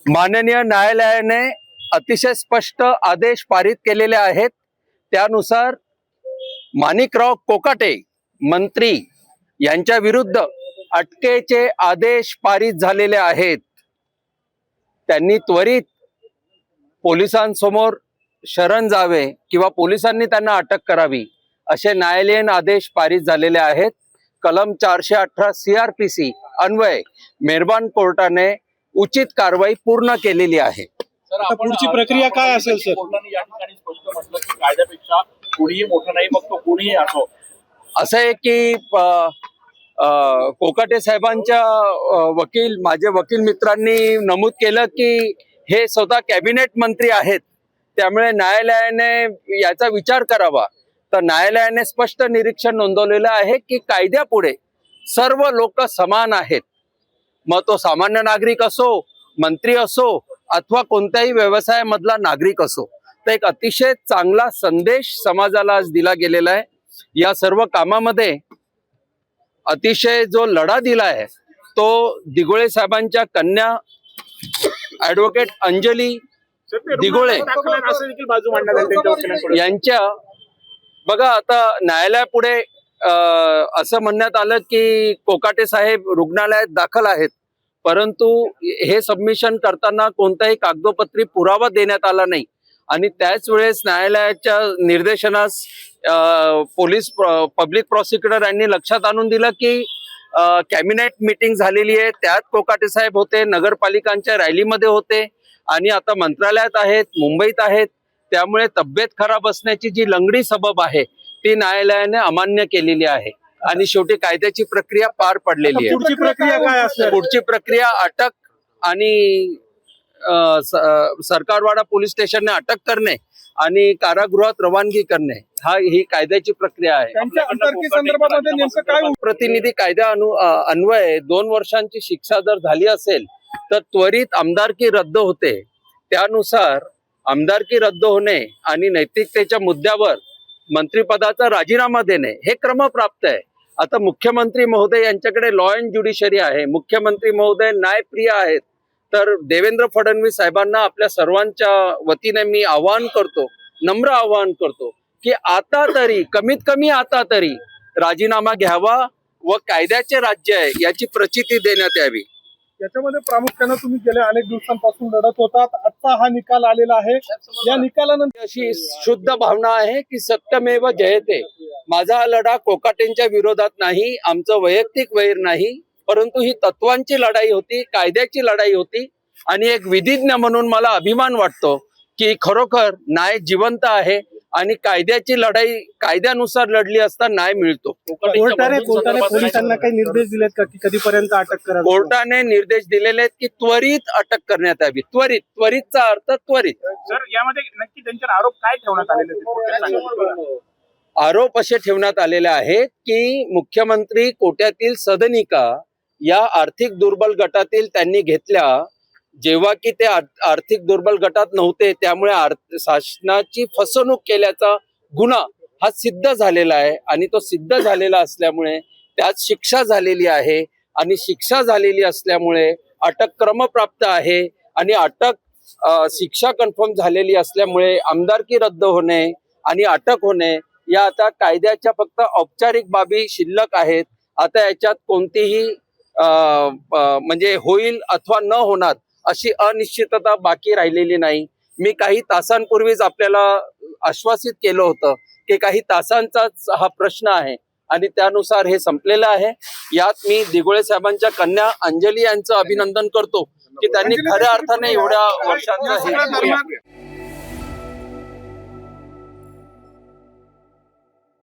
माननीय न्यायालयाने अतिशय स्पष्ट आदेश पारित केलेले आहेत। त्यानुसार माणिकराव कोकाटे मंत्री यांच्या विरुद्ध अटकेचे आदेश पारित झालेले आहेत। त्यांनी त्वरित पोलिसांसमोर शरण जावे किंवा पोलिसांनी त्यांना अटक करावी असे न्यायालयीन आदेश पारित झालेले आहेत। कलम 418 CRPC अन्वये मेहरबान कोर्टाने उचित कारवाई पूर्ण केलेली आहे। आता पुढची प्रक्रिया काय असेल सर? कोर्टाने या ठिकाणी स्पष्ट म्हटलं की कायद्यापेक्षा कुणीही मोठं नाही, मग तो कुणीही असो। असं आहे की कोकाटे साहेबांच्या माझे वकील मित्रांनी नमूद केलं की हे स्वतः कॅबिनेट मंत्री आहेत, त्यामुळे न्यायालयाने याचा विचार करावा। तर न्यायालयाने स्पष्ट निरीक्षण नोंदवलेलं आहे की कायद्यापुढे सर्व लोक समान आहेत, मग तो सामान्य नागरिक असो, मंत्री असो अथवा कोणत्याही व्यवसायामधला नागरिक असो। तर एक अतिशय चांगला संदेश समाजाला आज दिला गेलेला आहे। या सर्व कामामध्ये अतिशय जो लढा दिला आहे तो दिघोळे साहेबांच्या कन्या ॲडव्होकेट अंजली दिघोळे यांच्या बघा, आता न्यायालयापुढे असं म्हणण्यात आलं की कोकाटे साहेब रुग्णालयात दाखल आहेत, परंतु हे सबमिशन करताना कोणताही कागदोपत्री पुरावा देण्यात आला नाही। आणि त्याच वेळेस न्यायालयाच्या निर्देशनास पब्लिक प्रॉसिक्युटर यांनी लक्षात आणून दिलं की कॅबिनेट मीटिंग झालेली आहे, त्यात कोकाटे साहेब होते, नगरपालिकांच्या रॅलीमध्ये होते आणि आता मंत्रालयात आहेत, मुंबईत आहेत, त्यामुळे तब्येत खराब असण्याची जी लंगडी सबब आहे ती न्यायालयाने अमान्य केलेली आहे आणि शेवटी कायद्याची प्रक्रिया पार पडलेली आहे। पुढची प्रक्रिया काय असेल? पुढची प्रक्रिया अटक आणि सरकारवाडा पोलीस स्टेशनने अटक करणे आणि कारागृहात रवानगी करणे ही कायद्याची प्रक्रिया आहे। त्यांच्या अंतर्गत संदर्भामध्ये नेमकं काय? प्रतिनिधी कायदा अन्वये 2 वर्षांची शिक्षा जर झाली असेल तर त्वरित आमदारकी रद्द होते। त्यानुसार आमदारकी रद्द होणे आणि नैतिकतेच्या मुद्द्यावर मंत्रिपदाचा राजीनामा देणे हे क्रमप्राप्त आहे। आता मुख्यमंत्री महोदय यांच्याकडे लॉ अँड ज्युडिशरी आहे, मुख्यमंत्री महोदय न्यायप्रिय आहेत, तर देवेंद्र फडणवीस साहेबांना आपल्या सर्वांच्या वतीने मी आवाहन करतो, नम्र आवाहन करतो की आता तरी कमीत कमी आता तरी राजीनामा घ्यावा व कायद्याचे राज्य आहे याची प्रचिती देण्यात यावी। याच्यामध्ये प्रामुख्याने तुम्ही गेल्या अनेक दिवसांपासून लढत होतात, आता हा निकाल आलेला आहे, या निकालानंतर अशी शुद्ध भावना आहे की सत्यमेव जयते। माझा हा लढा कोकाटेंच्या विरोधात नाही, आमचं वैयक्तिक वैर नाही, परंतु ही तत्वांची लढाई होती, कायद्याची लढाई होती आणि एक विधिज्ञ म्हणून मला अभिमान वाटतो की खरोखर न्याय जिवंत आहे आणि कायद्याची लढाई कायद्यानुसार लढली असता न्याय मिळतो। कोर्टाने पोलिसांना काही निर्देश दिलेत का की कधीपर्यंत अटक करावी? कोर्टाने निर्देश दिलेले आहेत की त्वरित अटक करण्यात यावी। त्वरितचा अर्थ त्वरित। सर, यामध्ये नक्की त्यांच्यावर आरोप काय ठेवण्यात आलेले? आरोप असे ठेवण्यात आलेले आहेत की मुख्यमंत्री कोट्यातील सदनिका या आर्थिक दुर्बल गटातील त्यांनी घेतल्या, जेव्हा की ते आर्थिक दुर्बल गटात नव्हते, त्यामुळे शासनाची फसवणूक केल्याचा गुन्हा हा सिद्ध झालेला आहे आणि तो सिद्ध झालेला असल्यामुळे त्यात शिक्षा झालेली आहे आणि शिक्षा झालेली असल्यामुळे अटक क्रमप्राप्त आहे आणि शिक्षा कन्फर्म झालेली असल्यामुळे आमदारकी रद्द होणे आणि अटक होणे या आता कायद्याच्या फक्त औपचारिक बाबी शिल्लक आहेत। आता याच्यात कोणतीही म्हणजे होईल अथवा न होणार अशी अनिश्चितता बाकी राहिलेली नाही। मी काही तासांपूर्वीच आपल्याला आश्वासित केलं होतं की काही तासांचाच हा प्रश्न आहे आणि त्यानुसार हे संपलेलं आहे। यात मी दिघोळे साहेबांच्या कन्या अंजली यांचं अभिनंदन करतो की त्यांनी खऱ्या अर्थाने एवढ्या वर्षांचा